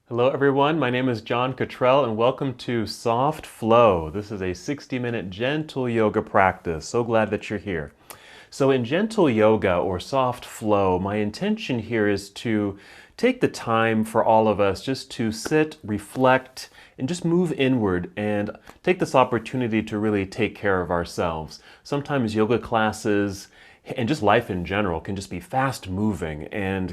Hello everyone, my name is John Cottrell and welcome to Soft Flow. This is a 60-minute gentle yoga practice. So glad that you're here. So in gentle yoga or soft flow, my intention here is to take the time for all of us just to sit, reflect, and just move inward and take this opportunity to really take care of ourselves. Sometimes yoga classes and just life in general can just be fast moving and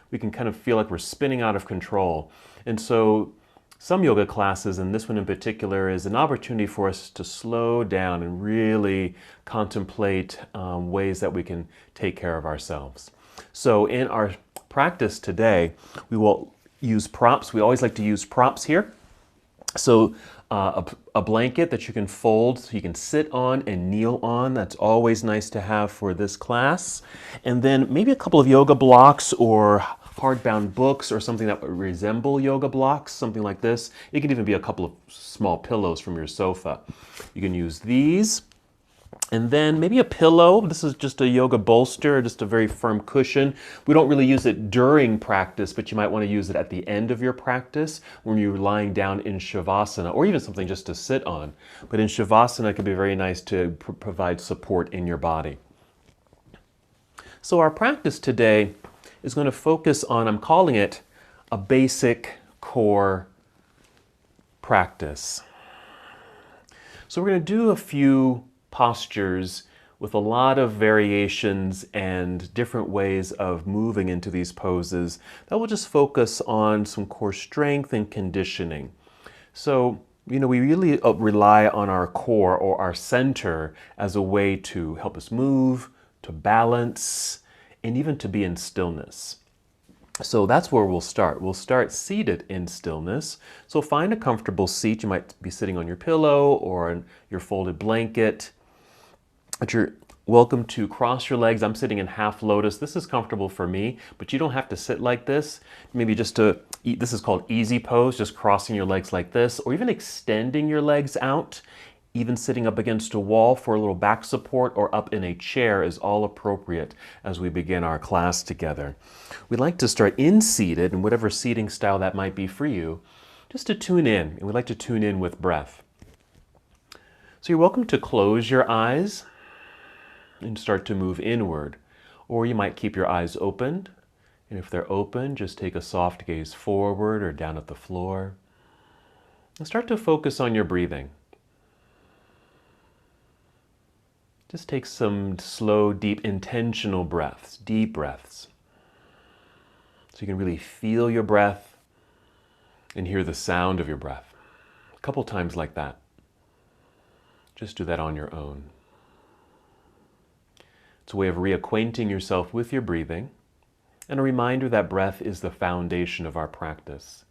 we can kind of feel like we're spinning out of control. And so some yoga classes, and this one in particular, is an opportunity for us to slow down and really contemplate ways that we can take care of ourselves. So in our practice today, we will use props. We always like to use props here. So a blanket that you can fold so you can sit on and kneel on. That's always nice to have for this class. And then maybe a couple of yoga blocks or hardbound books or something that would resemble yoga blocks, something like this. It could even be a couple of small pillows from your sofa. You can use these. And then maybe a pillow. This is just a yoga bolster, just a very firm cushion. We don't really use it during practice, but you might want to use it at the end of your practice when you're lying down in Shavasana, or even something just to sit on. But in Shavasana, it can be very nice to provide support in your body. So our practice today is going to focus on, I'm calling it a basic core practice. So we're going to do a few postures with a lot of variations and different ways of moving into these poses that will just focus on some core strength and conditioning. So, we really rely on our core or our center as a way to help us move, to balance, and even to be in stillness. So that's where we'll start. We'll start seated in stillness. So find a comfortable seat. You might be sitting on your pillow or on your folded blanket. But you're welcome to cross your legs. I'm sitting in half lotus. This is comfortable for me, but you don't have to sit like this. Maybe just this is called easy pose, just crossing your legs like this, or even extending your legs out. Even sitting up against a wall for a little back support or up in a chair is all appropriate as we begin our class together. We'd like to start in seated, and whatever seating style that might be for you, just to tune in. And we'd like to tune in with breath. So you're welcome to close your eyes and start to move inward. Or you might keep your eyes open, and if they're open, just take a soft gaze forward or down at the floor. And start to focus on your breathing. Just take some slow, deep, intentional breaths, deep breaths. So you can really feel your breath and hear the sound of your breath. A couple times like that. Just do that on your own. It's a way of reacquainting yourself with your breathing and a reminder that breath is the foundation of our practice.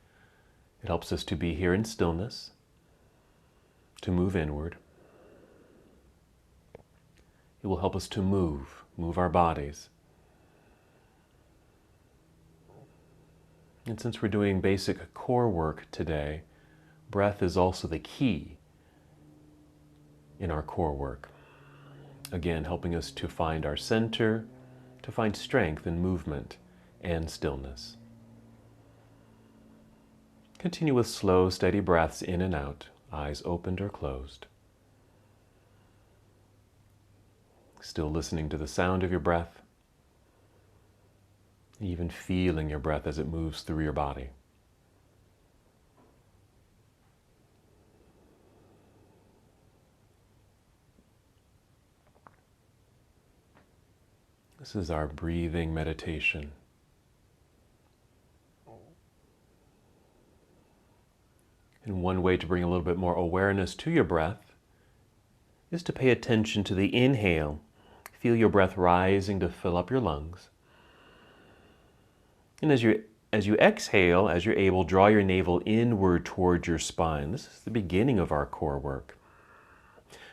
It helps us to be here in stillness, to move inward. It will help us to move our bodies. And since we're doing basic core work today, breath is also the key in our core work. Again, helping us to find our center, to find strength in movement and stillness. Continue with slow, steady breaths in and out, eyes opened or closed. Still listening to the sound of your breath, even feeling your breath as it moves through your body. This is our breathing meditation. And one way to bring a little bit more awareness to your breath is to pay attention to the inhale. Feel your breath rising to fill up your lungs. And as you exhale, as you're able, draw your navel inward towards your spine. This is the beginning of our core work.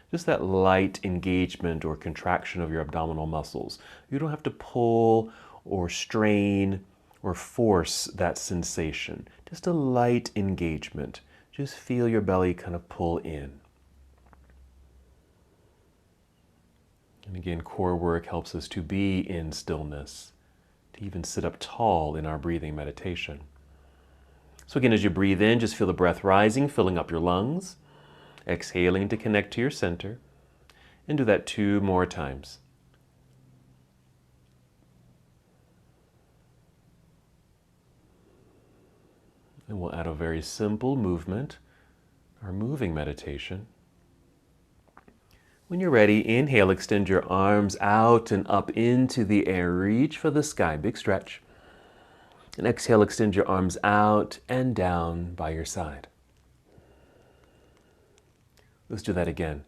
Just that light engagement or contraction of your abdominal muscles. You don't have to pull or strain or force that sensation. Just a light engagement. Just feel your belly kind of pull in. And again, core work helps us to be in stillness, to even sit up tall in our breathing meditation. So again, as you breathe in, just feel the breath rising, filling up your lungs. Exhaling to connect to your center. And do that 2 more times. And we'll add a very simple movement, our moving meditation. When you're ready, inhale, extend your arms out and up into the air. Reach for the sky, big stretch. And exhale, extend your arms out and down by your side. Let's do that again.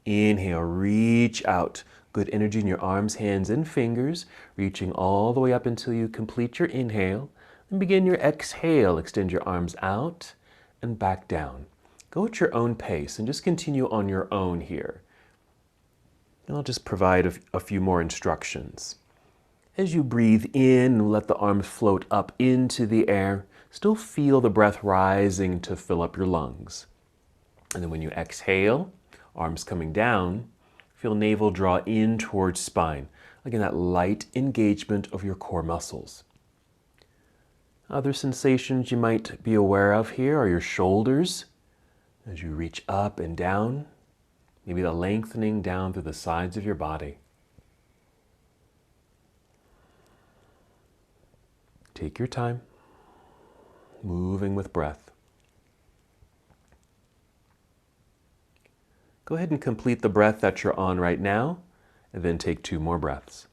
Inhale, reach out. Good energy in your arms, hands, and fingers, reaching all the way up until you complete your inhale. And begin your exhale. Extend your arms out and back down. Go at your own pace and just continue on your own here. And I'll just provide a few more instructions. As you breathe in, let the arms float up into the air. Still feel the breath rising to fill up your lungs. And then when you exhale, arms coming down, feel navel draw in towards spine. Again, that light engagement of your core muscles. Other sensations you might be aware of here are your shoulders as you reach up and down. Maybe the lengthening down through the sides of your body. Take your time, moving with breath. Go ahead and complete the breath that you're on right now, and then take 2 more breaths.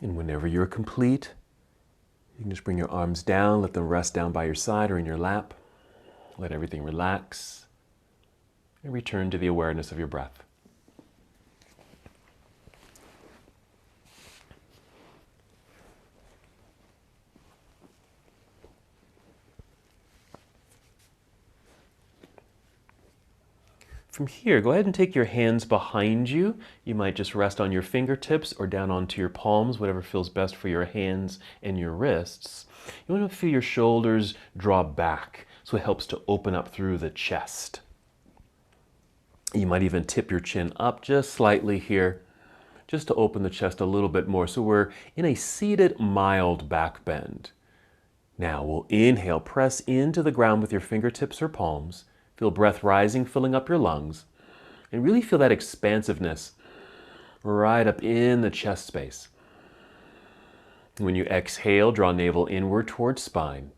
And whenever you're complete, you can just bring your arms down, let them rest down by your side or in your lap. Let everything relax, and return to the awareness of your breath. From here, go ahead and take your hands behind you. You might just rest on your fingertips or down onto your palms, whatever feels best for your hands and your wrists. You want to feel your shoulders draw back, so it helps to open up through the chest. You might even tip your chin up just slightly here, just to open the chest a little bit more. So we're in a seated, mild back bend. Now we'll inhale, press into the ground with your fingertips or palms. Feel breath rising, filling up your lungs. And really feel that expansiveness right up in the chest space. When you exhale, draw navel inward towards spine.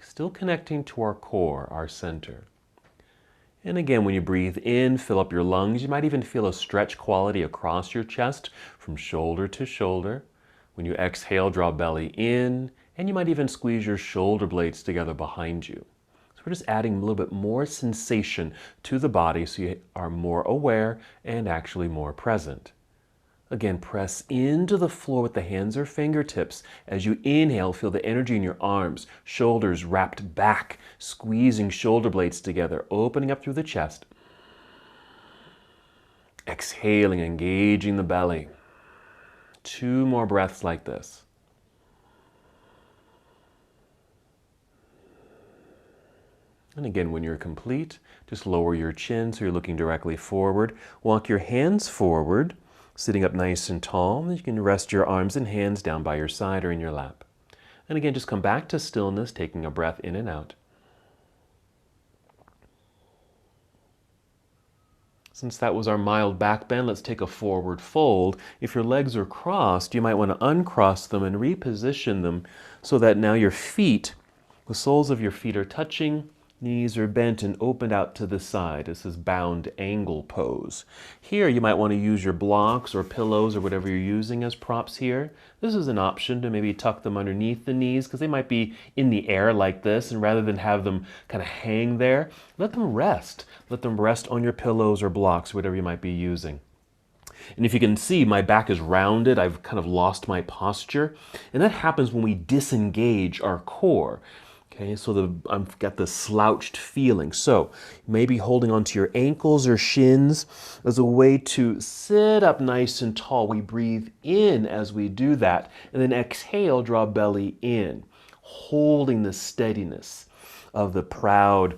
Still connecting to our core, our center. And again, when you breathe in, fill up your lungs. You might even feel a stretch quality across your chest from shoulder to shoulder. When you exhale, draw belly in, and you might even squeeze your shoulder blades together behind you. So we're just adding a little bit more sensation to the body so you are more aware and actually more present. Again, press into the floor with the hands or fingertips. As you inhale, feel the energy in your arms, shoulders wrapped back, squeezing shoulder blades together, opening up through the chest. Exhaling, engaging the belly. 2 more breaths like this. And again, when you're complete, just lower your chin so you're looking directly forward. Walk your hands forward, sitting up nice and tall. You can rest your arms and hands down by your side or in your lap. And again, just come back to stillness, taking a breath in and out. Since that was our mild back bend, let's take a forward fold. If your legs are crossed, you might want to uncross them and reposition them so that now your feet, the soles of your feet are touching. Knees are bent and opened out to the side. This is bound angle pose. Here you might want to use your blocks or pillows or whatever you're using as props here. This is an option to maybe tuck them underneath the knees because they might be in the air like this, and rather than have them kind of hang there, let them rest. Let them rest on your pillows or blocks, whatever you might be using. And if you can see, my back is rounded. I've kind of lost my posture. And that happens when we disengage our core. Okay, so I've got the slouched feeling. So maybe holding onto your ankles or shins as a way to sit up nice and tall. We breathe in as we do that, and then exhale, draw belly in, holding the steadiness of the proud,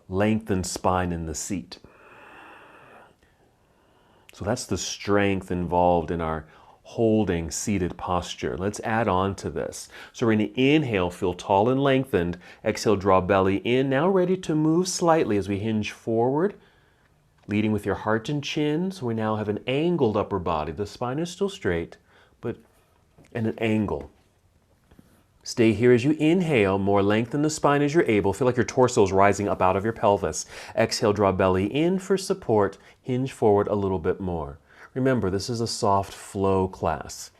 lengthened spine in the seat. So that's the strength involved in our holding seated posture. Let's add on to this. So we're going to inhale, feel tall and lengthened. Exhale, draw belly in. Now ready to move slightly as we hinge forward, leading with your heart and chin. So we now have an angled upper body. The spine is still straight, but at an angle. Stay here as you inhale, more lengthen the spine as you're able. Feel like your torso is rising up out of your pelvis. Exhale, draw belly in for support. Hinge forward a little bit more. Remember, this is a soft flow class,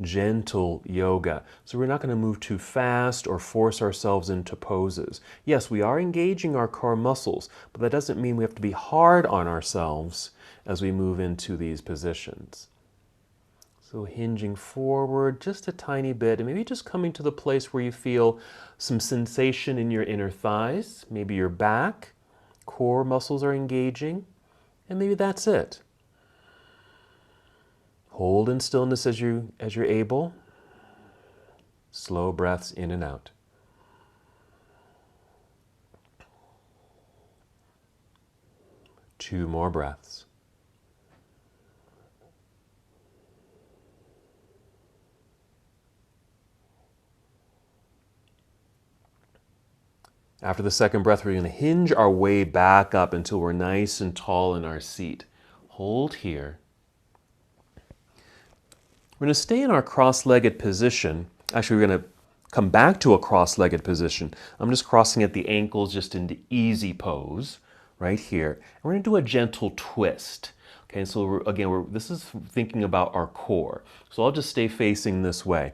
gentle yoga. So we're not going to move too fast or force ourselves into poses. Yes, we are engaging our core muscles, but that doesn't mean we have to be hard on ourselves as we move into these positions. So hinging forward just a tiny bit, and maybe just coming to the place where you feel some sensation in your inner thighs, maybe your back, core muscles are engaging, and maybe that's it. Hold in stillness as you're able. Slow breaths in and out. Two more breaths. After the second breath, we're going to hinge our way back up until we're nice and tall in our seat. Hold here. We're going to stay in our cross-legged position. Actually, we're going to come back to a cross-legged position. I'm just crossing at the ankles just into easy pose right here. And we're going to do a gentle twist. Okay, so this is thinking about our core. So I'll just stay facing this way.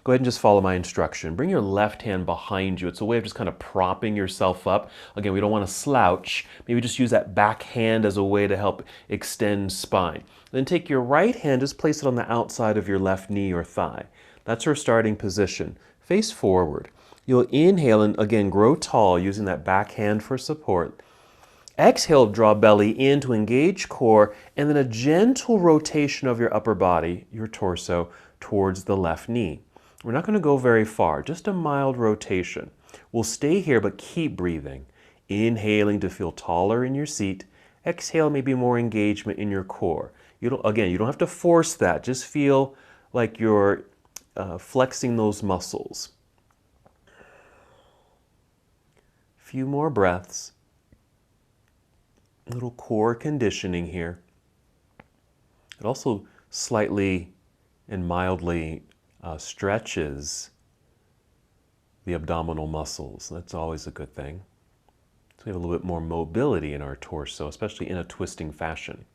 Go ahead and just follow my instruction. Bring your left hand behind you. It's a way of just kind of propping yourself up. Again, we don't want to slouch. Maybe just use that back hand as a way to help extend spine. Then take your right hand, just place it on the outside of your left knee or thigh. That's our starting position. Face forward. You'll inhale and again grow tall using that back hand for support. Exhale, draw belly in to engage core, and then a gentle rotation of your upper body, your torso, towards the left knee. We're not going to go very far, just a mild rotation. We'll stay here, but keep breathing. Inhaling to feel taller in your seat. Exhale, maybe more engagement in your core. You don't have to force that. Just feel like you're flexing those muscles. Few more breaths. A little core conditioning here. It also slightly and mildly stretches the abdominal muscles. That's always a good thing. So we have a little bit more mobility in our torso, especially in a twisting fashion.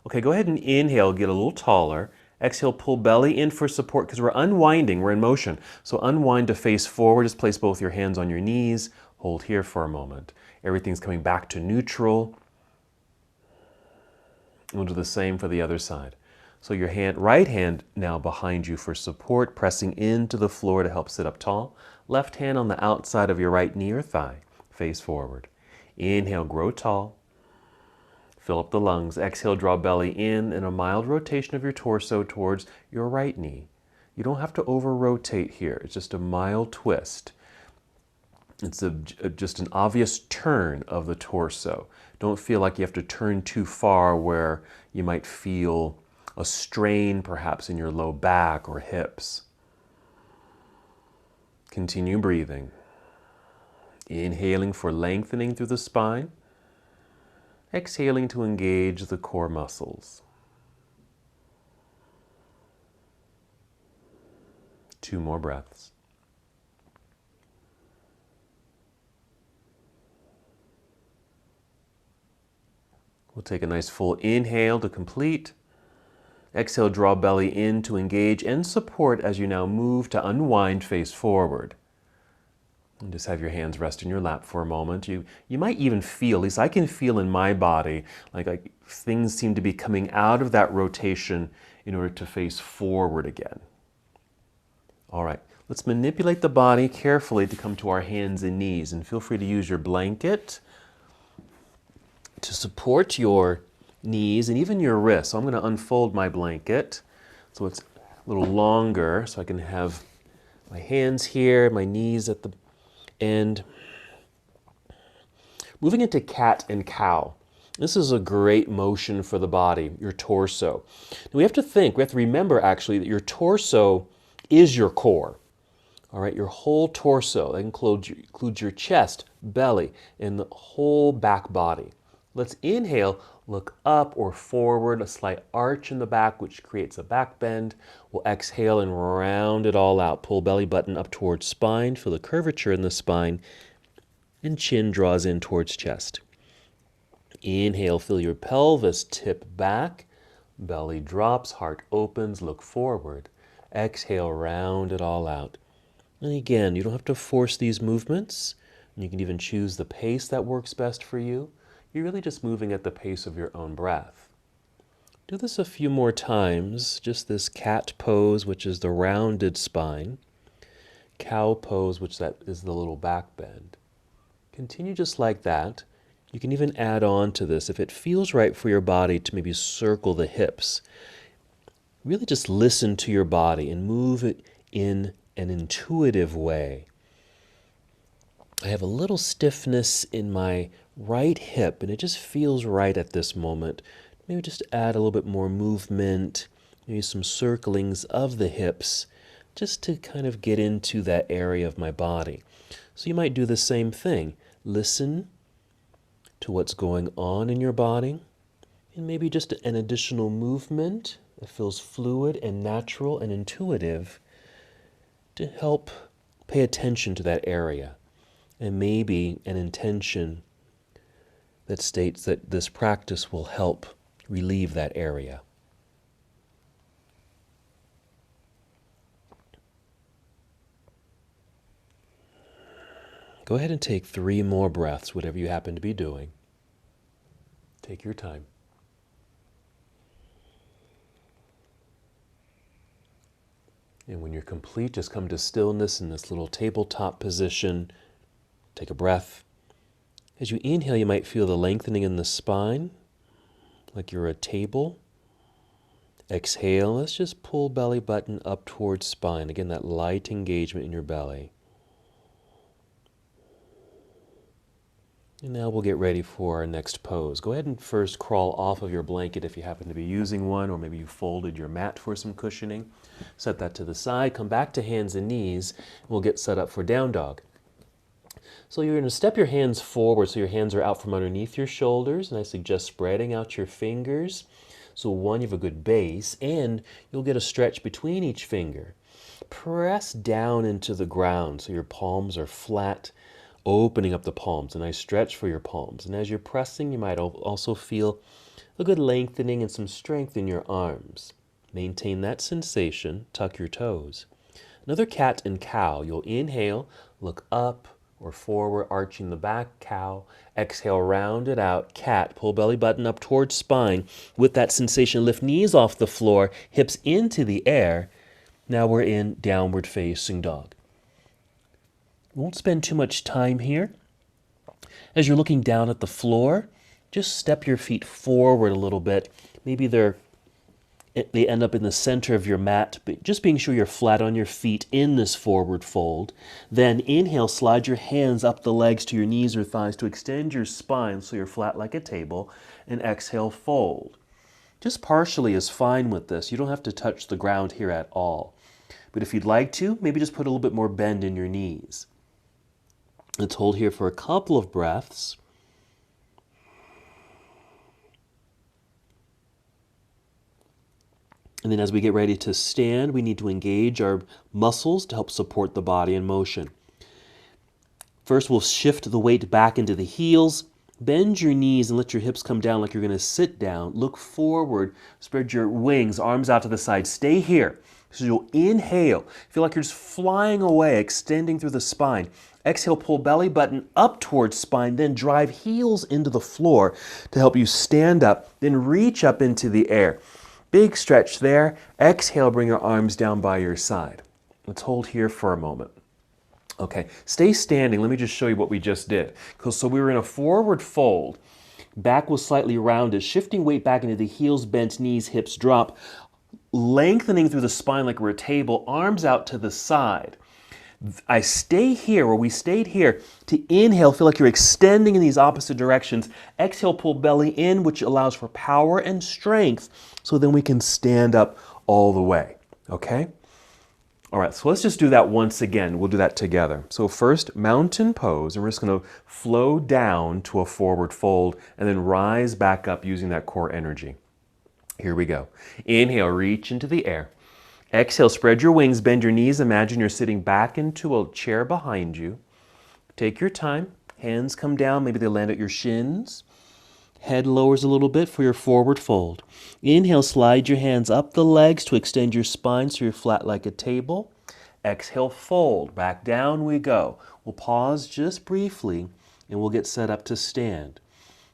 Okay, go ahead and inhale, get a little taller. Exhale, pull belly in for support because we're unwinding, we're in motion. So unwind to face forward, just place both your hands on your knees. Hold here for a moment. Everything's coming back to neutral. We'll do the same for the other side. So your right hand now behind you for support, pressing into the floor to help sit up tall. Left hand on the outside of your right knee or thigh, face forward. Inhale, grow tall. Fill up the lungs. Exhale, draw belly in and a mild rotation of your torso towards your right knee. You don't have to over-rotate here. It's just a mild twist. It's just an obvious turn of the torso. Don't feel like you have to turn too far where you might feel a strain perhaps in your low back or hips. Continue breathing. Inhaling for lengthening through the spine. Exhaling to engage the core muscles. 2 more breaths. We'll take a nice full inhale to complete. Exhale, draw belly in to engage and support as you now move to unwind face forward. And just have your hands rest in your lap for a moment. You might even feel, at least I can feel in my body, like things seem to be coming out of that rotation in order to face forward again. All right, let's manipulate the body carefully to come to our hands and knees. And feel free to use your blanket to support your knees and even your wrists. So I'm going to unfold my blanket so it's a little longer so I can have my hands here, my knees at the end. Moving into cat and cow. This is a great motion for the body, your torso. Now we have to remember actually that your torso is your core. All right, your whole torso. That includes your chest, belly, and the whole back body. Let's inhale, look up or forward, a slight arch in the back, which creates a back bend. We'll exhale and round it all out. Pull belly button up towards spine, feel the curvature in the spine, and chin draws in towards chest. Inhale, feel your pelvis tip back, belly drops, heart opens, look forward. Exhale, round it all out. And again, you don't have to force these movements. You can even choose the pace that works best for you. You're really just moving at the pace of your own breath. Do this a few more times, just this cat pose, which is the rounded spine, cow pose, which that is the little back bend. Continue just like that. You can even add on to this if it feels right for your body to maybe circle the hips. Really just listen to your body and move it in an intuitive way. I have a little stiffness in my right hip and it just feels right at this moment. Maybe just add a little bit more movement, maybe some circlings of the hips, just to kind of get into that area of my body. So you might do the same thing. Listen to what's going on in your body, and maybe just an additional movement that feels fluid and natural and intuitive to help pay attention to that area, and maybe an intention that states that this practice will help relieve that area. Go ahead and take 3 more breaths, whatever you happen to be doing. Take your time. And when you're complete, just come to stillness in this little tabletop position. Take a breath. As you inhale, you might feel the lengthening in the spine, like you're a table. Exhale, let's just pull belly button up towards spine. Again, that light engagement in your belly. And now we'll get ready for our next pose. Go ahead and first crawl off of your blanket if you happen to be using one, or maybe you folded your mat for some cushioning. Set that to the side, come back to hands and knees, and we'll get set up for down dog. So you're going to step your hands forward so your hands are out from underneath your shoulders, and I suggest spreading out your fingers. So one, you have a good base, and you'll get a stretch between each finger. Press down into the ground so your palms are flat, opening up the palms, a nice stretch for your palms. And as you're pressing, you might also feel a good lengthening and some strength in your arms. Maintain that sensation, tuck your toes. Another cat and cow. You'll inhale, look up or forward, arching the back, cow. Exhale, round it out, cat. Pull belly button up towards spine. With that sensation, lift knees off the floor, hips into the air. Now we're in downward facing dog. Won't spend too much time here. As you're looking down at the floor, just step your feet forward a little bit. Maybe they end up in the center of your mat, but just being sure you're flat on your feet in this forward fold. Then inhale, slide your hands up the legs to your knees or thighs to extend your spine so you're flat like a table, and exhale, fold. Just partially is fine with this. You don't have to touch the ground here at all. But if you'd like to, maybe just put a little bit more bend in your knees. Let's hold here for a couple of breaths. And then as we get ready to stand, we need to engage our muscles to help support the body in motion. First, we'll shift the weight back into the heels. Bend your knees and let your hips come down like you're going to sit down. Look forward. Spread your wings, arms out to the side. Stay here. So you'll inhale. Feel like you're just flying away, extending through the spine. Exhale, pull belly button up towards spine, then drive heels into the floor to help you stand up, then reach up into the air. Big stretch there. Exhale, bring your arms down by your side. Let's hold here for a moment. Okay, stay standing. Let me just show you what we just did. So we were in a forward fold. Back was slightly rounded, shifting weight back into the heels, bent knees, hips drop, lengthening through the spine like we're a table, arms out to the side. I stay here, or we stayed here, to inhale, feel like you're extending in these opposite directions. Exhale, pull belly in, which allows for power and strength, so then we can stand up all the way, okay? All right, so let's just do that once again. We'll do that together. So first, mountain pose, and we're just gonna flow down to a forward fold and then rise back up using that core energy. Here we go. Inhale, reach into the air. Exhale, spread your wings, bend your knees. Imagine you're sitting back into a chair behind you. Take your time. Hands come down, maybe they land at your shins. Head lowers a little bit for your forward fold. Inhale, slide your hands up the legs to extend your spine so you're flat like a table. Exhale, fold. Back down we go. We'll pause just briefly and we'll get set up to stand.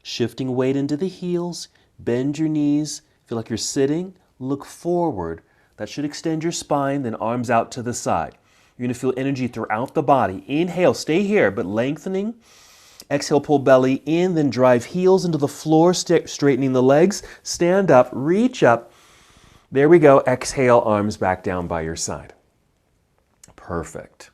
Shifting weight into the heels. Bend your knees. Feel like you're sitting. Look forward. That should extend your spine, then arms out to the side. You're going to feel energy throughout the body. Inhale, stay here, but lengthening. Exhale, pull belly in, then drive heels into the floor, straightening the legs. Stand up, reach up. There we go. Exhale, arms back down by your side. Perfect.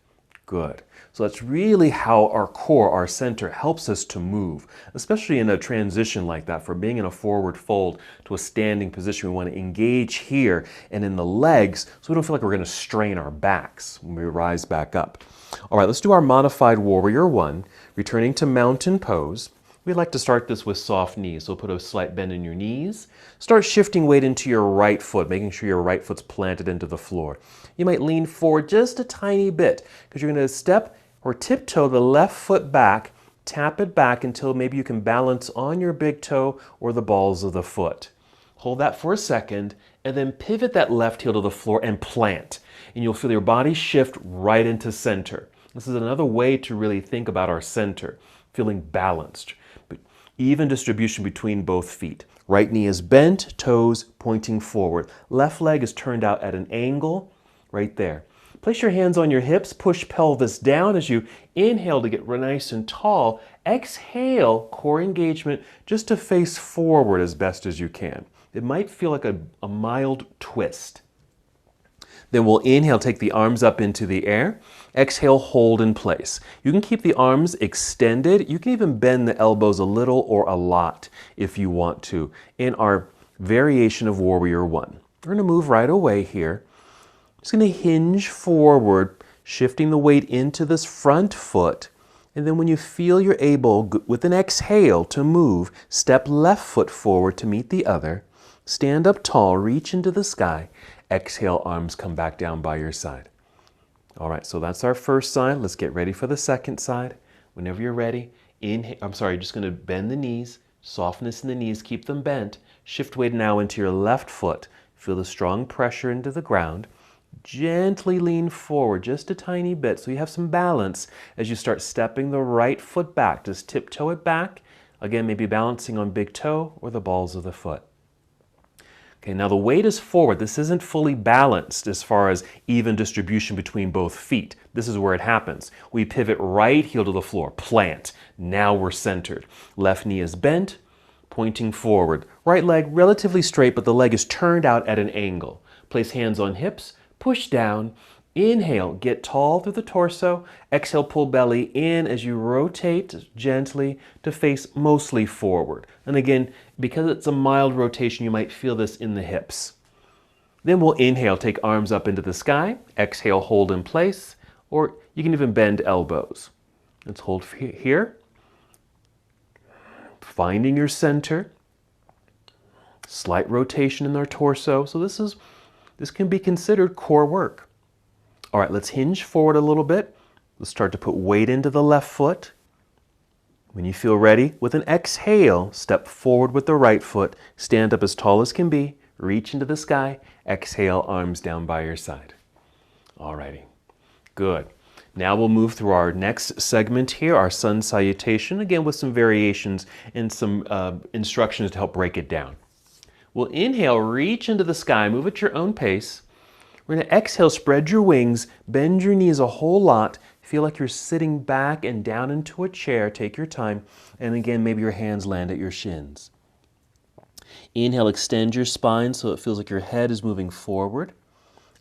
Good. So that's really how our core, our center, helps us to move, especially in a transition like that, from being in a forward fold to a standing position. We want to engage here and in the legs so we don't feel like we're going to strain our backs when we rise back up. All right, let's do our modified warrior one, returning to mountain pose. We'd like to start this with soft knees, so put a slight bend in your knees. Start shifting weight into your right foot, making sure your right foot's planted into the floor. You might lean forward just a tiny bit because you're going to step or tiptoe the left foot back, tap it back until maybe you can balance on your big toe or the balls of the foot. Hold that for a second and then pivot that left heel to the floor and plant. And you'll feel your body shift right into center. This is another way to really think about our center, feeling balanced. But even distribution between both feet. Right knee is bent, toes pointing forward. Left leg is turned out at an angle right there. Place your hands on your hips, push pelvis down as you inhale to get nice and tall. Exhale, core engagement, just to face forward as best as you can. It might feel like a mild twist. Then we'll inhale, take the arms up into the air. Exhale, hold in place. You can keep the arms extended. You can even bend the elbows a little or a lot if you want to in our variation of Warrior One. We're going to move right away here. Just going to hinge forward, shifting the weight into this front foot. And then when you feel you're able, with an exhale, to move, step left foot forward to meet the other. Stand up tall, reach into the sky. Exhale, arms come back down by your side. All right, so that's our first side. Let's get ready for the second side. Whenever you're ready, inhale. Just going to bend the knees, softness in the knees, keep them bent. Shift weight now into your left foot. Feel the strong pressure into the ground. Gently lean forward just a tiny bit so you have some balance as you start stepping the right foot back. Just tiptoe it back. Again, maybe balancing on big toe or the balls of the foot. Okay, now the weight is forward. This isn't fully balanced as far as even distribution between both feet. This is where it happens. We pivot right heel to the floor, plant. Now we're centered. Left knee is bent, pointing forward. Right leg relatively straight, but the leg is turned out at an angle. Place hands on hips, push down. Inhale, get tall through the torso. Exhale, pull belly in as you rotate gently to face mostly forward. And again, because it's a mild rotation, you might feel this in the hips. Then we'll inhale, take arms up into the sky. Exhale, hold in place, or you can even bend elbows. Let's hold here. Finding your center. Slight rotation in our torso. So this can be considered core work. All right, let's hinge forward a little bit. Let's start to put weight into the left foot. When you feel ready, with an exhale, step forward with the right foot. Stand up as tall as can be. Reach into the sky. Exhale, arms down by your side. All righty, good. Now we'll move through our next segment here, our sun salutation, again with some variations and some instructions to help break it down. We'll inhale, reach into the sky, move at your own pace. We're going to exhale, spread your wings, bend your knees a whole lot. Feel like you're sitting back and down into a chair. Take your time. And again, maybe your hands land at your shins. Inhale, extend your spine so it feels like your head is moving forward.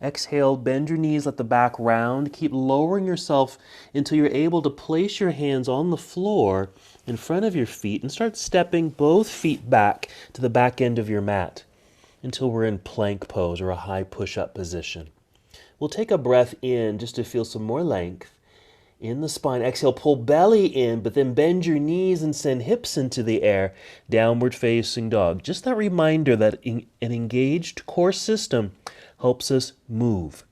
Exhale, bend your knees, let the back round. Keep lowering yourself until you're able to place your hands on the floor in front of your feet and start stepping both feet back to the back end of your mat until we're in plank pose or a high push-up position. We'll take a breath in just to feel some more length in the spine. Exhale, pull belly in, but then bend your knees and send hips into the air. Downward facing dog. Just that reminder that an engaged core system helps us move.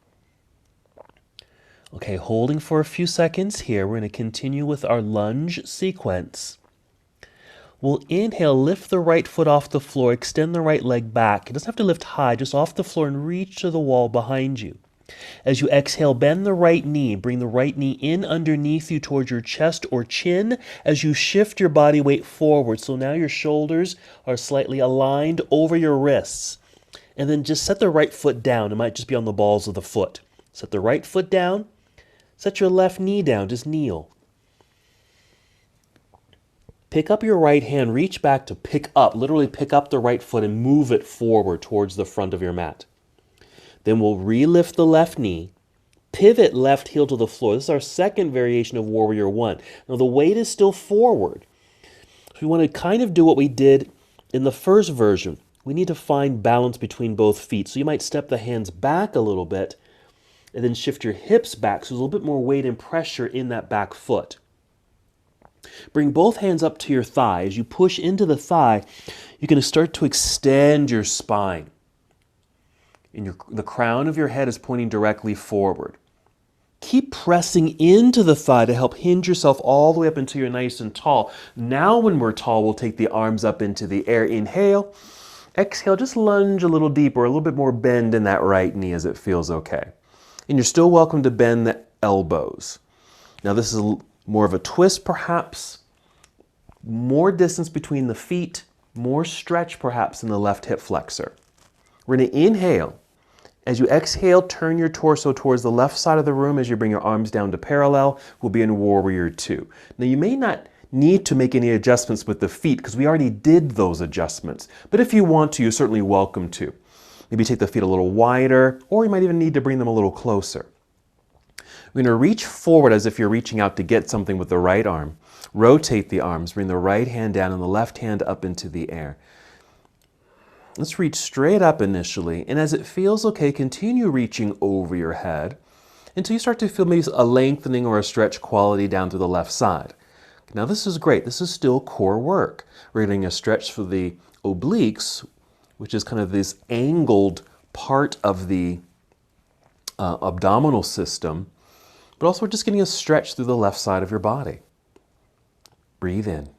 Okay, holding for a few seconds here. We're going to continue with our lunge sequence. We'll inhale, lift the right foot off the floor, extend the right leg back. It doesn't have to lift high, just off the floor and reach to the wall behind you. As you exhale, bend the right knee. Bring the right knee in underneath you towards your chest or chin as you shift your body weight forward. So now your shoulders are slightly aligned over your wrists. And then just set the right foot down. It might just be on the balls of the foot. Set the right foot down. Set your left knee down. Just kneel. Pick up your right hand. Reach back to pick up. Literally pick up the right foot and move it forward towards the front of your mat. Then we'll re-lift the left knee, pivot left heel to the floor. This is our second variation of Warrior One. Now the weight is still forward. So we want to kind of do what we did in the first version. We need to find balance between both feet. So you might step the hands back a little bit and then shift your hips back so there's a little bit more weight and pressure in that back foot. Bring both hands up to your thigh. As you push into the thigh, you're going to start to extend your spine. And the crown of your head is pointing directly forward. Keep pressing into the thigh to help hinge yourself all the way up until you're nice and tall. Now when we're tall, we'll take the arms up into the air. Inhale. Exhale, just lunge a little deeper, a little bit more bend in that right knee as it feels okay. And you're still welcome to bend the elbows. Now this is more of a twist perhaps. More distance between the feet. More stretch perhaps in the left hip flexor. We're going to inhale. As you exhale, turn your torso towards the left side of the room as you bring your arms down to parallel. We'll be in Warrior Two. Now you may not need to make any adjustments with the feet because we already did those adjustments. But if you want to, you're certainly welcome to. Maybe take the feet a little wider, or you might even need to bring them a little closer. We're going to reach forward as if you're reaching out to get something with the right arm. Rotate the arms, bring the right hand down and the left hand up into the air. Let's reach straight up initially, and as it feels okay, continue reaching over your head until you start to feel maybe a lengthening or a stretch quality down to the left side. Now this is great. This is still core work. We're getting a stretch for the obliques, which is kind of this angled part of the abdominal system, but also we're just getting a stretch through the left side of your body. Breathe in.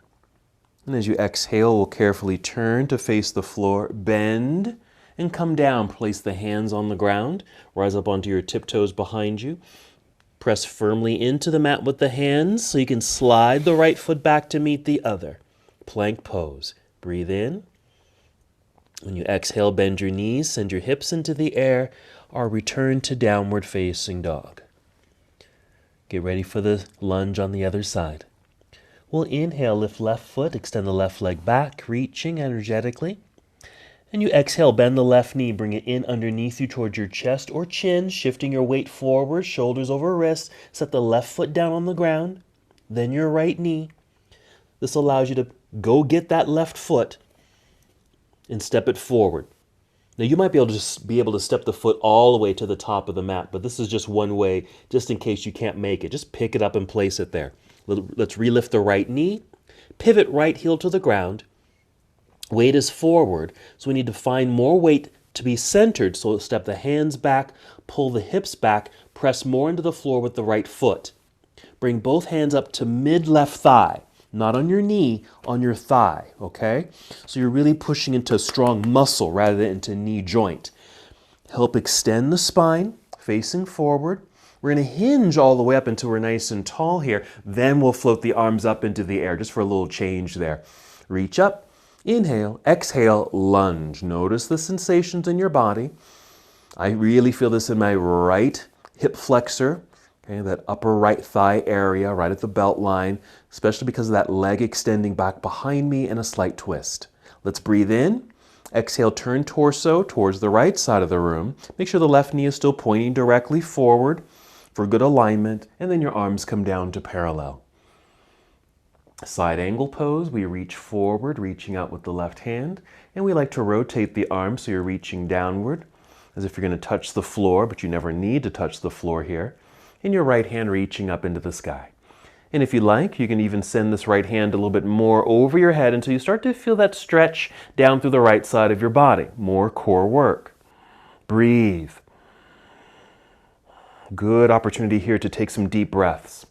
And as you exhale, we'll carefully turn to face the floor, bend, and come down. Place the hands on the ground, rise up onto your tiptoes behind you. Press firmly into the mat with the hands so you can slide the right foot back to meet the other. Plank pose. Breathe in. When you exhale, bend your knees, send your hips into the air, or return to downward facing dog. Get ready for the lunge on the other side. We'll inhale, lift left foot, extend the left leg back, reaching energetically. And you exhale, bend the left knee, bring it in underneath you towards your chest or chin, shifting your weight forward, shoulders over wrists. Set the left foot down on the ground, then your right knee. This allows you to go get that left foot and step it forward. Now you might be able to step the foot all the way to the top of the mat, but this is just one way, just in case you can't make it. Just pick it up and place it there. Let's relift the right knee, pivot right heel to the ground. Weight is forward, so we need to find more weight to be centered. So step the hands back, pull the hips back, press more into the floor with the right foot. Bring both hands up to mid-left thigh, not on your knee, on your thigh, okay? So you're really pushing into a strong muscle rather than into knee joint. Help extend the spine, facing forward. We're going to hinge all the way up until we're nice and tall here. Then we'll float the arms up into the air just for a little change there. Reach up, inhale, exhale, lunge. Notice the sensations in your body. I really feel this in my right hip flexor, okay, that upper right thigh area, right at the belt line, especially because of that leg extending back behind me and a slight twist. Let's breathe in. Exhale, turn torso towards the right side of the room. Make sure the left knee is still pointing directly forward for good alignment, and then your arms come down to parallel. Side angle pose, we reach forward, reaching out with the left hand, and we like to rotate the arms so you're reaching downward, as if you're going to touch the floor, but you never need to touch the floor here, and your right hand reaching up into the sky. And if you like, you can even send this right hand a little bit more over your head until you start to feel that stretch down through the right side of your body. More core work. Breathe. Good opportunity here to take some deep breaths.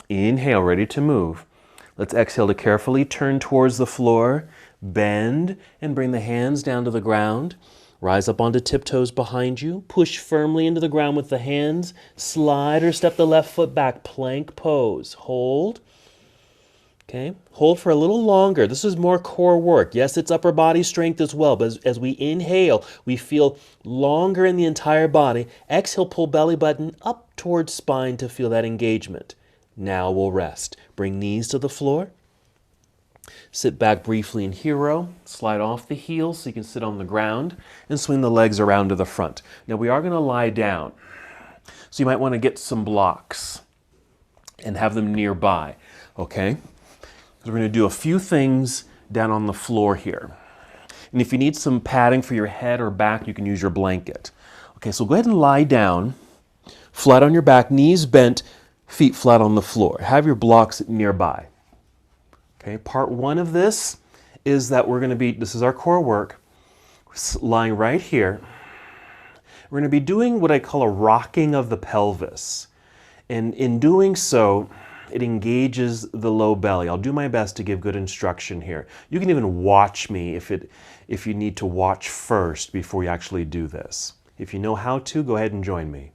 Inhale, ready to move. Let's exhale to carefully turn towards the floor, bend, and bring the hands down to the ground. Rise up onto tiptoes behind you. Push firmly into the ground with the hands. Slide or step the left foot back. Plank pose. Hold. Okay. Hold for a little longer. This is more core work. Yes, it's upper body strength as well, but as we inhale, we feel longer in the entire body. Exhale, pull belly button up towards spine to feel that engagement. Now we'll rest. Bring knees to the floor. Sit back briefly in hero, slide off the heels so you can sit on the ground, and swing the legs around to the front. Now we are going to lie down, so you might want to get some blocks and have them nearby, okay? We're going to do a few things down on the floor here. And if you need some padding for your head or back, you can use your blanket. Okay, so go ahead and lie down, flat on your back, knees bent, feet flat on the floor. Have your blocks nearby. Okay, part one of this is that this is our core work, lying right here. We're going to be doing what I call a rocking of the pelvis. And in doing so, it engages the low belly. I'll do my best to give good instruction here. You can even watch me if you need to watch first before you actually do this. If you know how to, go ahead and join me.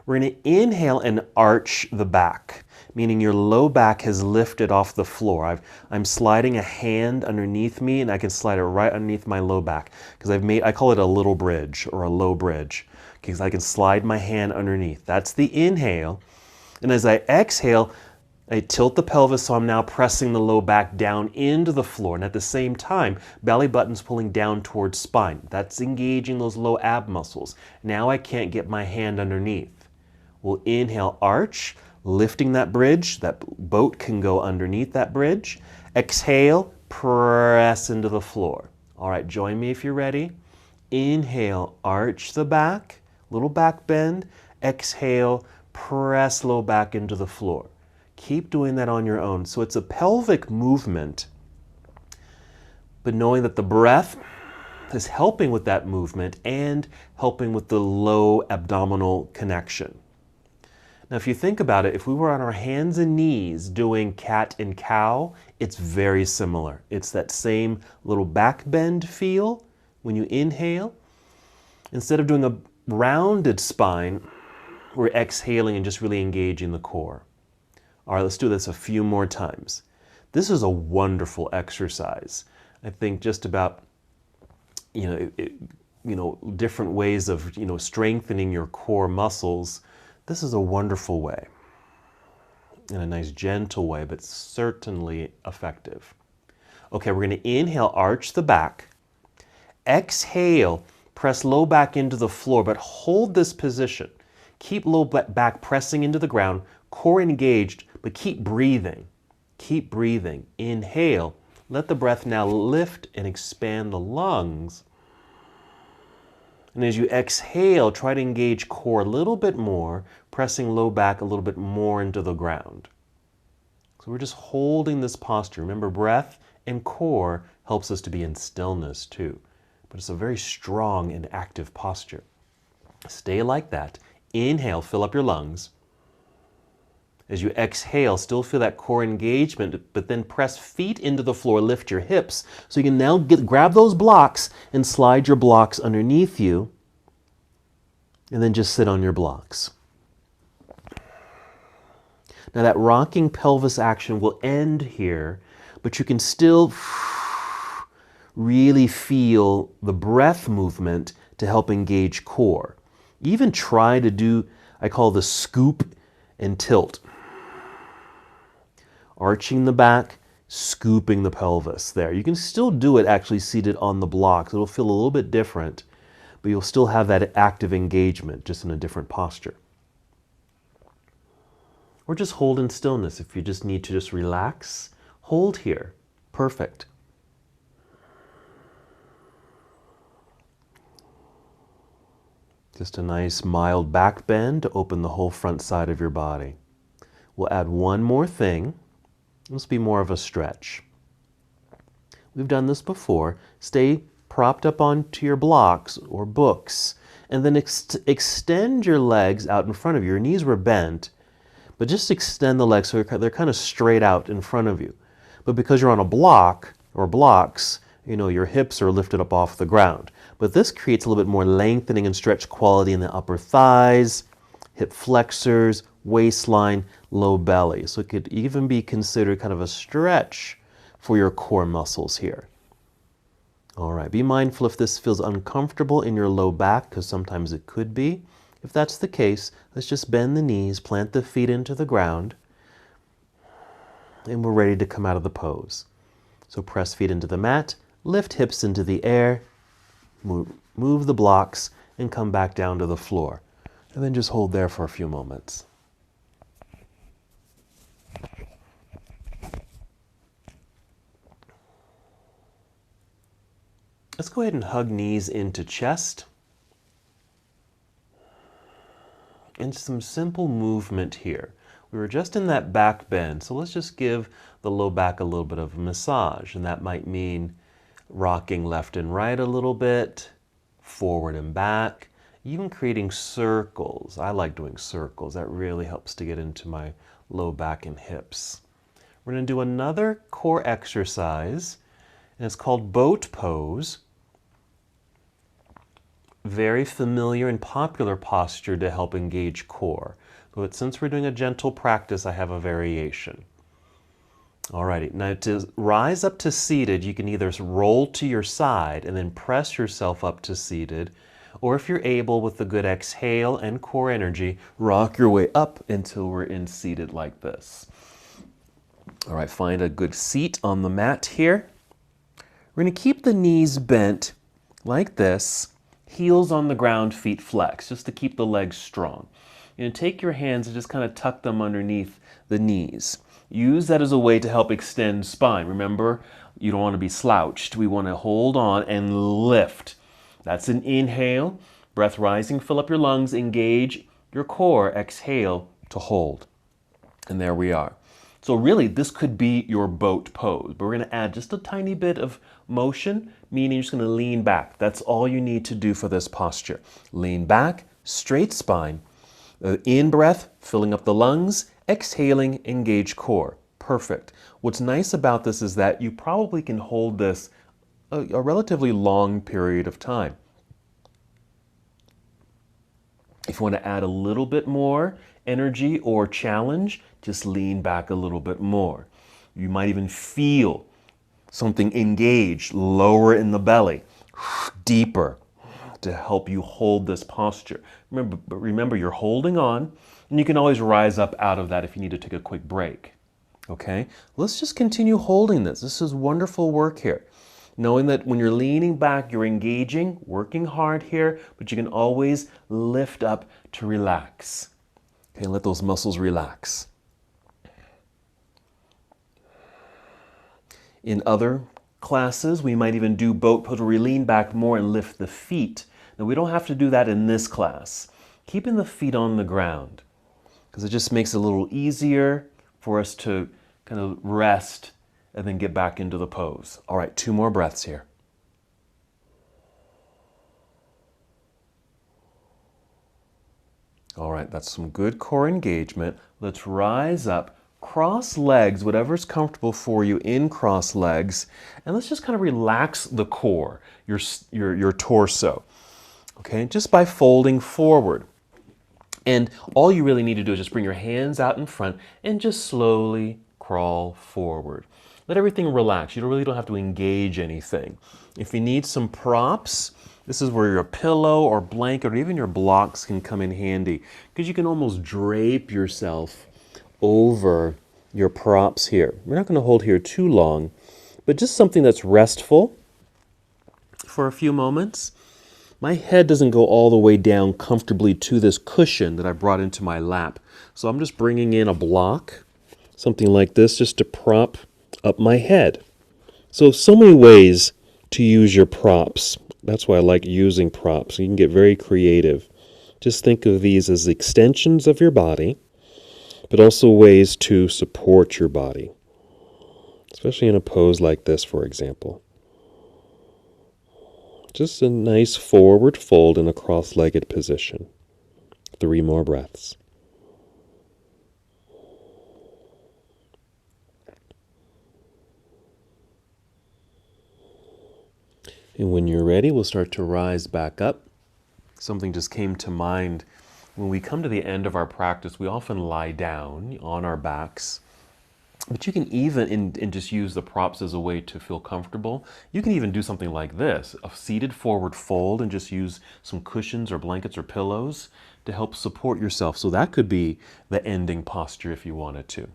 We're going to inhale and arch the back, meaning your low back has lifted off the floor. I'm sliding a hand underneath me, and I can slide it right underneath my low back because I call it a little bridge or a low bridge because I can slide my hand underneath. That's the inhale. And as I exhale, I tilt the pelvis, so I'm now pressing the low back down into the floor. And at the same time, belly button's pulling down towards spine. That's engaging those low ab muscles. Now I can't get my hand underneath. We'll inhale, arch, lifting that bridge. That boat can go underneath that bridge. Exhale, press into the floor. All right, join me if you're ready. Inhale, arch the back, little back bend. Exhale, press low back into the floor. Keep doing that on your own. So it's a pelvic movement, but knowing that the breath is helping with that movement and helping with the low abdominal connection. Now, if you think about it, if we were on our hands and knees doing cat and cow, it's very similar. It's that same little back bend feel when you inhale. Instead of doing a rounded spine, we're exhaling and just really engaging the core. All right, let's do this a few more times. This is a wonderful exercise. I think just about, different ways of, strengthening your core muscles. This is a wonderful way, in a nice gentle way, but certainly effective. Okay, we're going to inhale, arch the back. Exhale, press low back into the floor, but hold this position. Keep low back pressing into the ground, core engaged, but keep breathing. Keep breathing. Inhale, let the breath now lift and expand the lungs. And as you exhale, try to engage core a little bit more, pressing low back a little bit more into the ground. So we're just holding this posture. Remember, breath and core helps us to be in stillness too. But it's a very strong and active posture. Stay like that. Inhale, fill up your lungs. As you exhale, still feel that core engagement, but then press feet into the floor, lift your hips. So you can now grab those blocks and slide your blocks underneath you, and then just sit on your blocks. Now that rocking pelvis action will end here, but you can still really feel the breath movement to help engage core. Even try to do, I call the scoop and tilt. Arching the back, scooping the pelvis there. You can still do it actually seated on the blocks. It'll feel a little bit different, but you'll still have that active engagement, just in a different posture. Or just hold in stillness. If you just need to just relax, hold here. Perfect. Just a nice mild back bend to open the whole front side of your body. We'll add one more thing. This will be more of a stretch. We've done this before. Stay propped up onto your blocks or books, and then extend your legs out in front of you. Your knees were bent, but just extend the legs so they're kind of straight out in front of you. But because you're on a block or blocks, your hips are lifted up off the ground. But this creates a little bit more lengthening and stretch quality in the upper thighs, hip flexors, waistline, low belly. So it could even be considered kind of a stretch for your core muscles here. All right, be mindful if this feels uncomfortable in your low back, because sometimes it could be. If that's the case, let's just bend the knees, plant the feet into the ground, and we're ready to come out of the pose. So press feet into the mat, lift hips into the air, move the blocks, and come back down to the floor. And then just hold there for a few moments. Let's go ahead and hug knees into chest. And some simple movement here. We were just in that back bend, so let's just give the low back a little bit of a massage. And that might mean rocking left and right a little bit, forward and back, even creating circles. I like doing circles. That really helps to get into my low back and hips. We're going to do another core exercise, and it's called boat pose. Very familiar and popular posture to help engage core. But since we're doing a gentle practice, I have a variation. Alrighty, now to rise up to seated, you can either roll to your side and then press yourself up to seated, or if you're able with the good exhale and core energy, rock your way up until we're in seated like this. All right, find a good seat on the mat here. We're going to keep the knees bent like this, heels on the ground, feet flexed, just to keep the legs strong. Take your hands and just kind of tuck them underneath the knees. Use that as a way to help extend spine. Remember, you don't want to be slouched. We want to hold on and lift. That's an inhale, breath rising, fill up your lungs, engage your core, exhale to hold. And there we are. So really, this could be your boat pose, but we're going to add just a tiny bit of motion, meaning you're just going to lean back. That's all you need to do for this posture. Lean back, straight spine. In breath, filling up the lungs, exhaling, engage core. Perfect. What's nice about this is that you probably can hold this a relatively long period of time. If you want to add a little bit more energy or challenge, just lean back a little bit more. You might even feel something engaged, lower in the belly, deeper, to help you hold this posture. Remember, you're holding on, and you can always rise up out of that if you need to take a quick break. Okay? Let's just continue holding this. This is wonderful work here. Knowing that when you're leaning back, you're engaging, working hard here, but you can always lift up to relax. Okay, let those muscles relax. In other classes, we might even do boat pose where we lean back more and lift the feet. Now, we don't have to do that in this class. Keeping the feet on the ground, because it just makes it a little easier for us to kind of rest and then get back into the pose. All right, 2 more breaths here. All right, that's some good core engagement. Let's rise up, cross legs, whatever's comfortable for you in cross legs, and let's just kind of relax the core, your torso, okay, just by folding forward. And all you really need to do is just bring your hands out in front and just slowly crawl forward. Let everything relax. You really don't have to engage anything. If you need some props, this is where your pillow or blanket or even your blocks can come in handy, because you can almost drape yourself over your props here. We're not going to hold here too long, but just something that's restful for a few moments. My head doesn't go all the way down comfortably to this cushion that I brought into my lap. So I'm just bringing in a block, something like this, just to prop up my head. So many ways to use your props. That's why I like using props. You can get very creative. Just think of these as extensions of your body, but also ways to support your body, especially in a pose like this, for example. Just a nice forward fold in a cross-legged position. 3 more breaths. And when you're ready, we'll start to rise back up. Something just came to mind. When we come to the end of our practice, we often lie down on our backs. But you can even, and just use the props as a way to feel comfortable. You can even do something like this, a seated forward fold, and just use some cushions or blankets or pillows to help support yourself. So that could be the ending posture if you wanted to.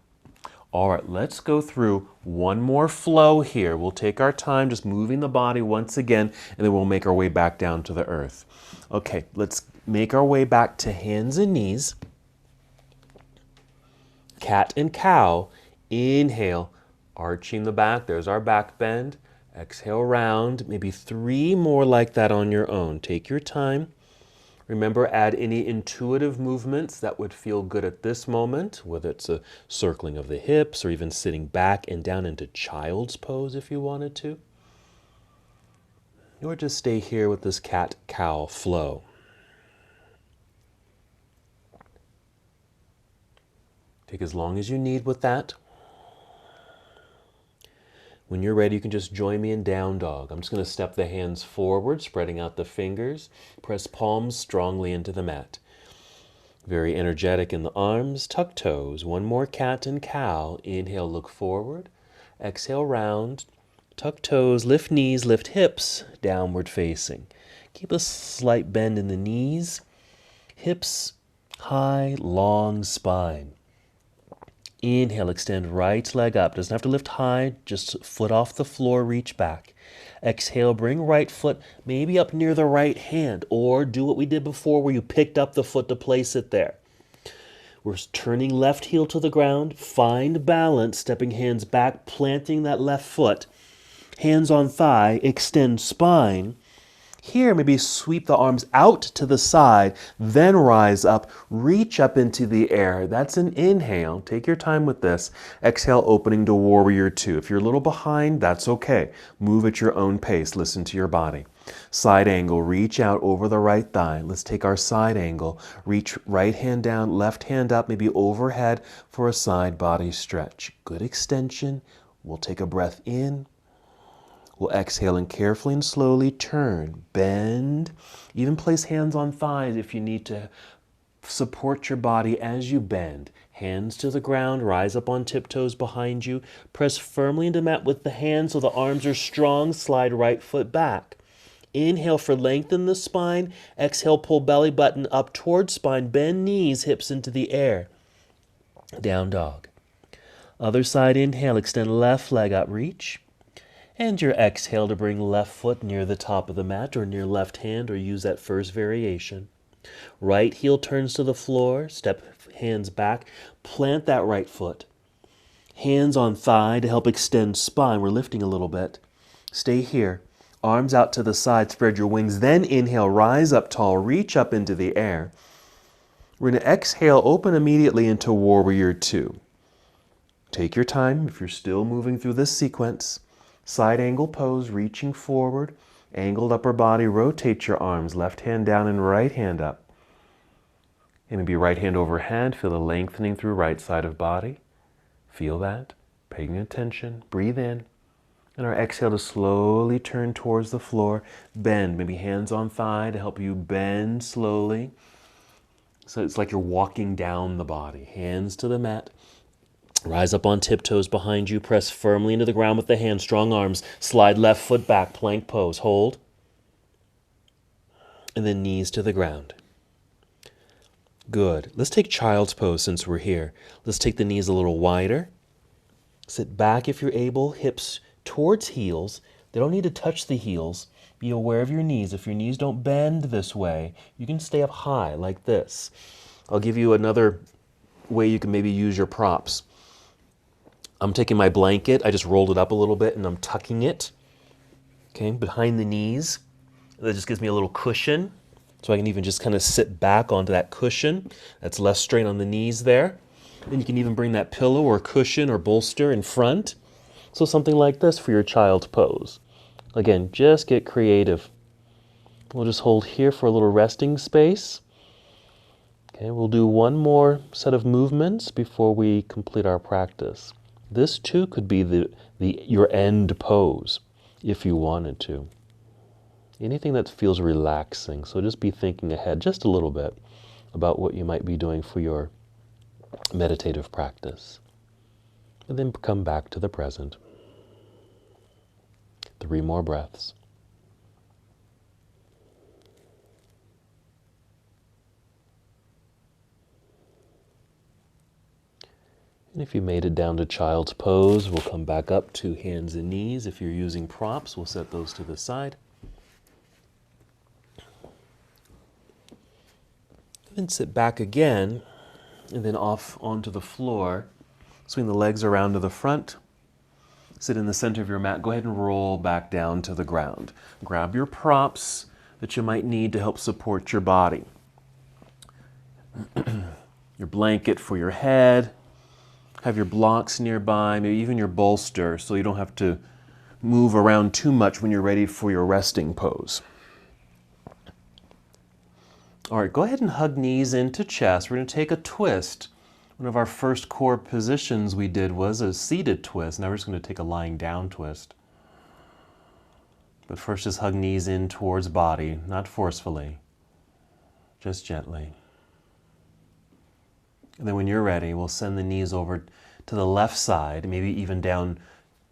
All right, let's go through one more flow here. We'll take our time just moving the body once again, and then we'll make our way back down to the earth. Okay, let's make our way back to hands and knees. Cat and cow. Inhale, arching the back. There's our back bend. Exhale, round. Maybe 3 more like that on your own. Take your time. Remember, add any intuitive movements that would feel good at this moment, whether it's a circling of the hips or even sitting back and down into child's pose if you wanted to. Or just stay here with this cat-cow flow. Take as long as you need with that. When you're ready, you can just join me in down dog. I'm just going to step the hands forward, spreading out the fingers. Press palms strongly into the mat. Very energetic in the arms. Tuck toes. One more cat and cow. Inhale, look forward. Exhale, round. Tuck toes, lift knees, lift hips. Downward facing. Keep a slight bend in the knees. Hips high, long spine. Inhale, extend right leg up. Doesn't have to lift high, just foot off the floor, reach back. Exhale, bring right foot maybe up near the right hand, or do what we did before where you picked up the foot to place it there. We're turning left heel to the ground, find balance, stepping hands back, planting that left foot. Hands on thigh, extend spine. Here, maybe sweep the arms out to the side, then rise up, reach up into the air. That's an inhale. Take your time with this. Exhale, opening to warrior 2. If you're a little behind, that's okay. Move at your own pace. Listen to your body. Side angle, reach out over the right thigh. Let's take our side angle. Reach right hand down, left hand up, maybe overhead for a side body stretch. Good extension. We'll take a breath in. We'll exhale and carefully and slowly turn, bend, even place hands on thighs if you need to support your body as you bend. Hands to the ground, rise up on tiptoes behind you. Press firmly into mat with the hands so the arms are strong. Slide right foot back. Inhale for lengthen the spine. Exhale, pull belly button up towards spine. Bend knees, hips into the air. Down dog. Other side, inhale, extend left leg up, reach. And your exhale to bring left foot near the top of the mat or near left hand, or use that first variation. Right heel turns to the floor, step hands back, plant that right foot. Hands on thigh to help extend spine. We're lifting a little bit. Stay here. Arms out to the side, spread your wings. Then inhale, rise up tall, reach up into the air. We're going to exhale, open immediately into warrior 2. Take your time if you're still moving through this sequence. Side angle pose, reaching forward, angled upper body, rotate your arms, left hand down and right hand up. And maybe right hand overhead, feel a lengthening through right side of body. Feel that, paying attention, breathe in. And our exhale to slowly turn towards the floor, bend, maybe hands on thigh to help you bend slowly. So it's like you're walking down the body, hands to the mat. Rise up on tiptoes behind you. Press firmly into the ground with the hands. Strong arms. Slide left foot back. Plank pose. Hold. And then knees to the ground. Good. Let's take child's pose since we're here. Let's take the knees a little wider. Sit back if you're able, hips towards heels. They don't need to touch the heels. Be aware of your knees. If your knees don't bend this way, you can stay up high like this. I'll give you another way you can maybe use your props. I'm taking my blanket, I just rolled it up a little bit and I'm tucking it, okay, behind the knees. That just gives me a little cushion, so I can even just kind of sit back onto that cushion. That's less strain on the knees there. Then you can even bring that pillow or cushion or bolster in front. So something like this for your child's pose. Again, just get creative. We'll just hold here for a little resting space. Okay, we'll do one more set of movements before we complete our practice. This too could be your end pose if you wanted to. Anything that feels relaxing. So just be thinking ahead just a little bit about what you might be doing for your meditative practice. And then come back to the present. 3 more breaths. And if you made it down to child's pose, we'll come back up to hands and knees. If you're using props, we'll set those to the side. And then sit back again, and then off onto the floor. Swing the legs around to the front. Sit in the center of your mat. Go ahead and roll back down to the ground. Grab your props that you might need to help support your body. Your blanket for your head. Have your blocks nearby, maybe even your bolster, so you don't have to move around too much when you're ready for your resting pose. All right, go ahead and hug knees into chest. We're going to take a twist. One of our first core positions we did was a seated twist. Now we're just going to take a lying down twist. But first just hug knees in towards body, not forcefully, just gently. And then when you're ready, we'll send the knees over to the left side, maybe even down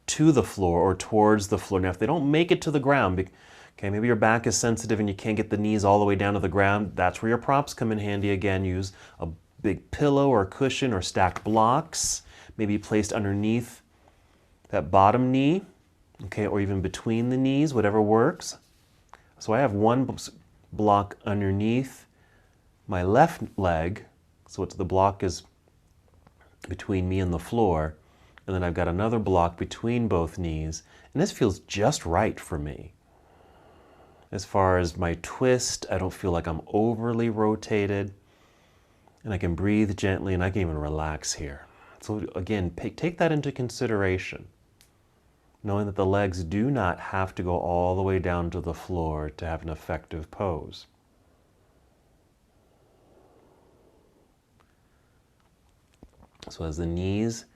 to the floor or towards the floor. Now, if they don't make it to the ground, okay, maybe your back is sensitive and you can't get the knees all the way down to the ground, that's where your props come in handy again. Use a big pillow or cushion or stacked blocks, maybe placed underneath that bottom knee, okay, or even between the knees, whatever works. So I have one block underneath my left leg, so the block is between me and the floor, and then I've got another block between both knees, and this feels just right for me. As far as my twist, I don't feel like I'm overly rotated, and I can breathe gently, and I can even relax here. So again, take that into consideration, knowing that the legs do not have to go all the way down to the floor to have an effective pose. So as the knees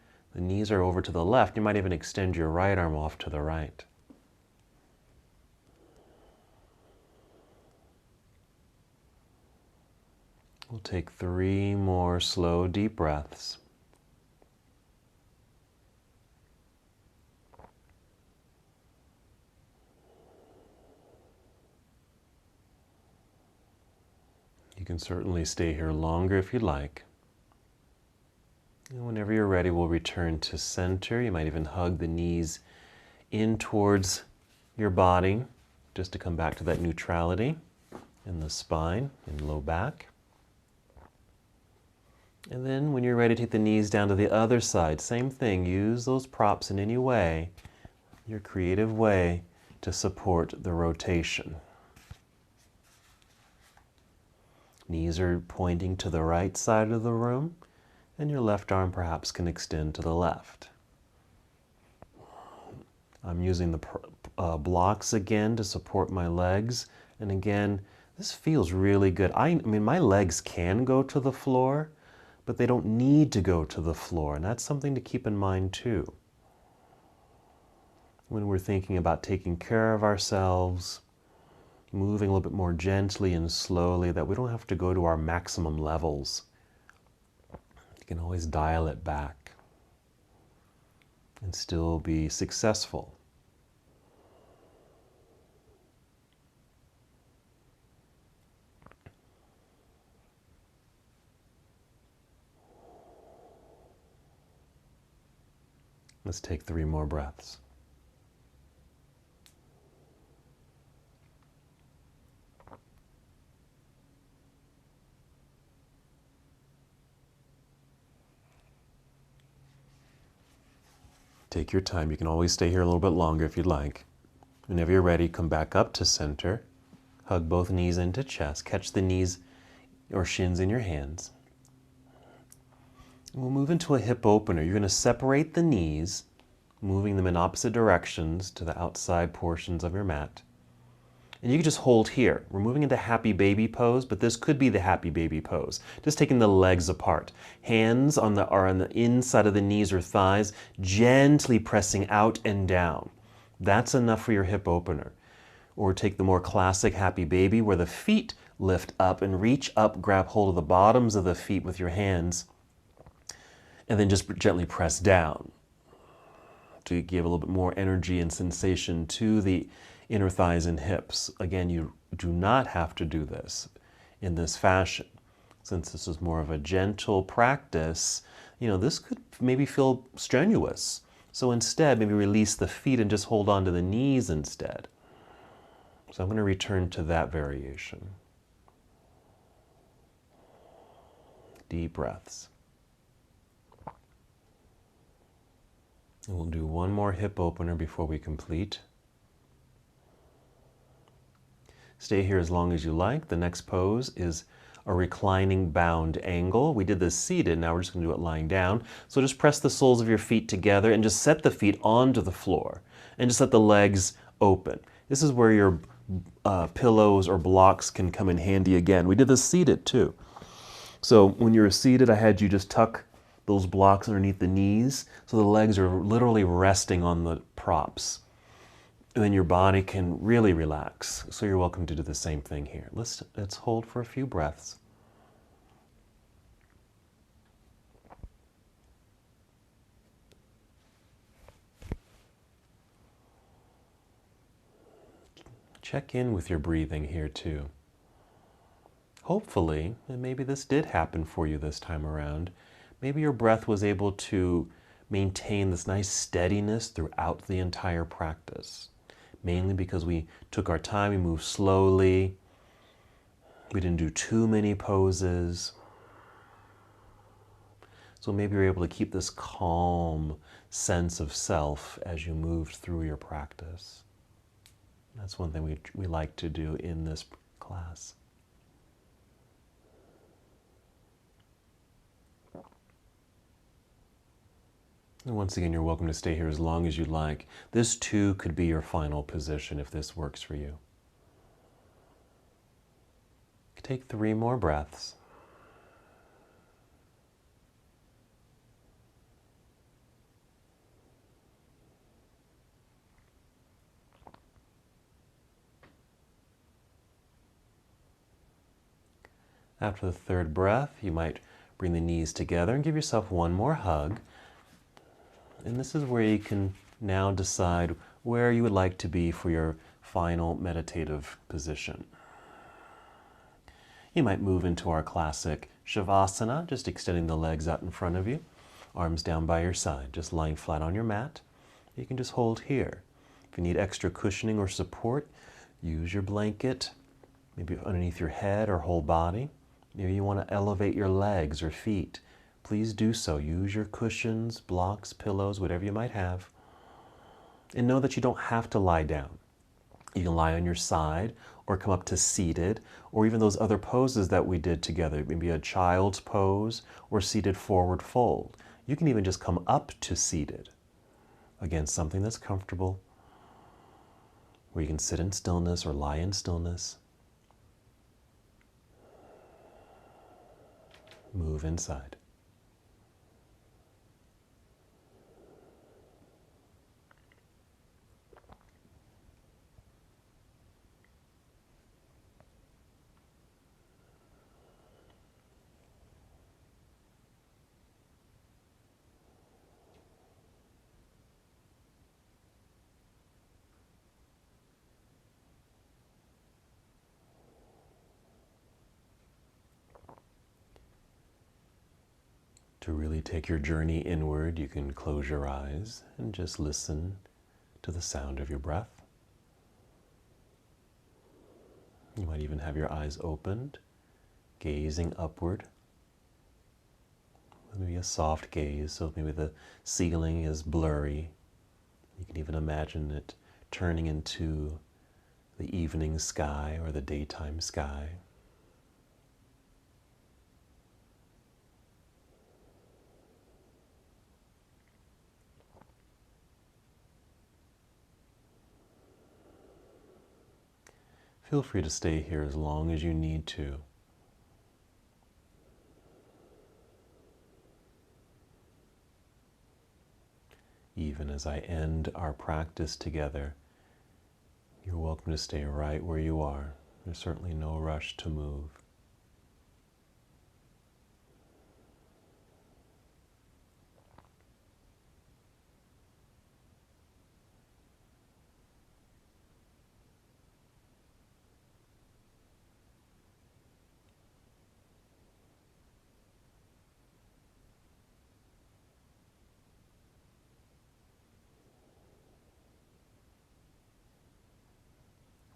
are over to the left, you might even extend your right arm off to the right. We'll take 3 more slow, deep breaths. You can certainly stay here longer if you'd like. And whenever you're ready, we'll return to center. You might even hug the knees in towards your body just to come back to that neutrality in the spine and low back. And then when you're ready, take the knees down to the other side. Same thing, use those props in any way, your creative way, to support the rotation. Knees are pointing to the right side of the room, and your left arm perhaps can extend to the left. I'm using the blocks again to support my legs, and again, this feels really good. I mean, my legs can go to the floor, but they don't need to go to the floor, and that's something to keep in mind too. When we're thinking about taking care of ourselves, moving a little bit more gently and slowly, that we don't have to go to our maximum levels. You can always dial it back and still be successful. Let's take 3 more breaths. Take your time. You can always stay here a little bit longer if you'd like. Whenever you're ready, come back up to center. Hug both knees into chest. Catch the knees or shins in your hands. We'll move into a hip opener. You're going to separate the knees, moving them in opposite directions to the outside portions of your mat. And you can just hold here. We're moving into happy baby pose, but this could be the happy baby pose. Just taking the legs apart. Hands are on the inside of the knees or thighs, gently pressing out and down. That's enough for your hip opener. Or take the more classic happy baby where the feet lift up and reach up, grab hold of the bottoms of the feet with your hands, and then just gently press down to give a little bit more energy and sensation to the inner thighs and hips. Again, you do not have to do this in this fashion. Since this is more of a gentle practice, this could maybe feel strenuous. So instead, maybe release the feet and just hold on to the knees instead. So I'm going to return to that variation. Deep breaths. And we'll do one more hip opener before we complete. Stay here as long as you like. The next pose is a reclining bound angle. We did this seated, now we're just going to do it lying down. So just press the soles of your feet together and just set the feet onto the floor and just let the legs open. This is where your pillows or blocks can come in handy again. We did this seated too. So when you're seated, I had you just tuck those blocks underneath the knees so the legs are literally resting on the props. And then your body can really relax. So you're welcome to do the same thing here. Let's hold for a few breaths. Check in with your breathing here too. Hopefully, and maybe this did happen for you this time around, maybe your breath was able to maintain this nice steadiness throughout the entire practice. Mainly because we took our time, we moved slowly, we didn't do too many poses. So maybe you're able to keep this calm sense of self as you moved through your practice. That's one thing we like to do in this class. And once again, you're welcome to stay here as long as you like. This too could be your final position if this works for you. Take 3 more breaths. After the 3rd breath, you might bring the knees together and give yourself one more hug. And this is where you can now decide where you would like to be for your final meditative position. You might move into our classic Shavasana, just extending the legs out in front of you, arms down by your side, just lying flat on your mat. You can just hold here. If you need extra cushioning or support, use your blanket, maybe underneath your head or whole body. Maybe you want to elevate your legs or feet. Please do so. Use your cushions, blocks, pillows, whatever you might have. And know that you don't have to lie down. You can lie on your side or come up to seated, or even those other poses that we did together, maybe a child's pose or seated forward fold. You can even just come up to seated. Again, something that's comfortable, where you can sit in stillness or lie in stillness. Move inside. To really take your journey inward, you can close your eyes and just listen to the sound of your breath. You might even have your eyes opened, gazing upward. Maybe a soft gaze, so maybe the ceiling is blurry. You can even imagine it turning into the evening sky or the daytime sky. Feel free to stay here as long as you need to. Even as I end our practice together, you're welcome to stay right where you are. There's certainly no rush to move.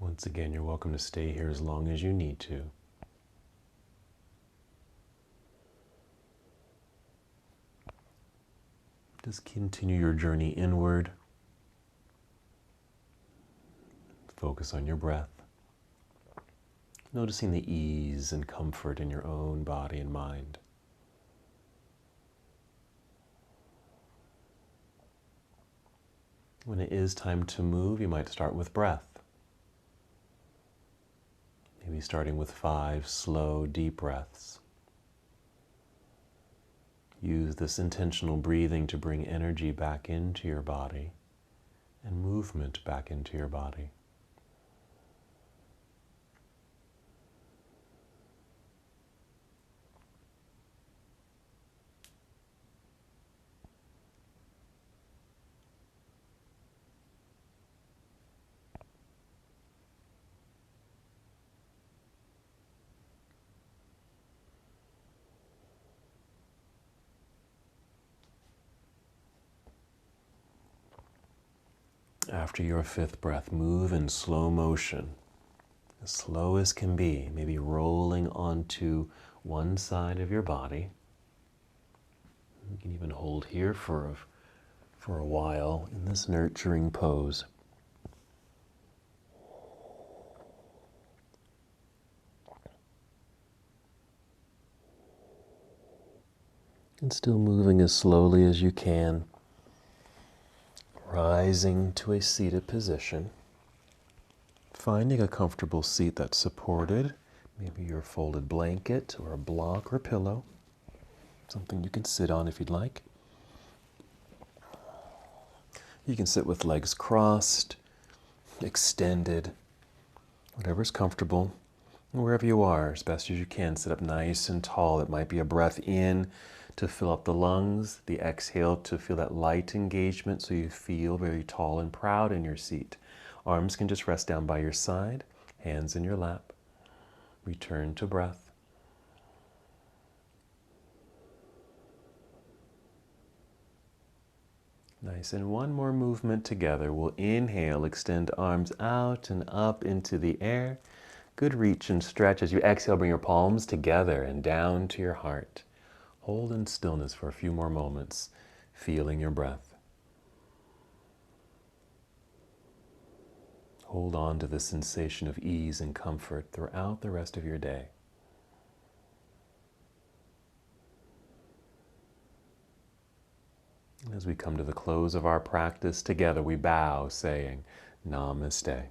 Once again, you're welcome to stay here as long as you need to. Just continue your journey inward. Focus on your breath. Noticing the ease and comfort in your own body and mind. When it is time to move, you might start with breath. Maybe starting with 5 slow, deep breaths. Use this intentional breathing to bring energy back into your body and movement back into your body. After your 5th breath, move in slow motion, as slow as can be, maybe rolling onto one side of your body. You can even hold here for a while in this nurturing pose. And still moving as slowly as you can. Rising to a seated position, finding a comfortable seat that's supported, maybe your folded blanket or a block or pillow, something you can sit on if you'd like. You can sit with legs crossed, extended, whatever's comfortable. And wherever you are, as best as you can, sit up nice and tall. It might be a breath in to fill up the lungs, the exhale to feel that light engagement so you feel very tall and proud in your seat. Arms can just rest down by your side, hands in your lap. Return to breath. Nice, and one more movement together. We'll inhale, extend arms out and up into the air. Good reach and stretch. As you exhale, bring your palms together and down to your heart. Hold in stillness for a few more moments, feeling your breath. Hold on to the sensation of ease and comfort throughout the rest of your day. As we come to the close of our practice together, we bow, saying, Namaste.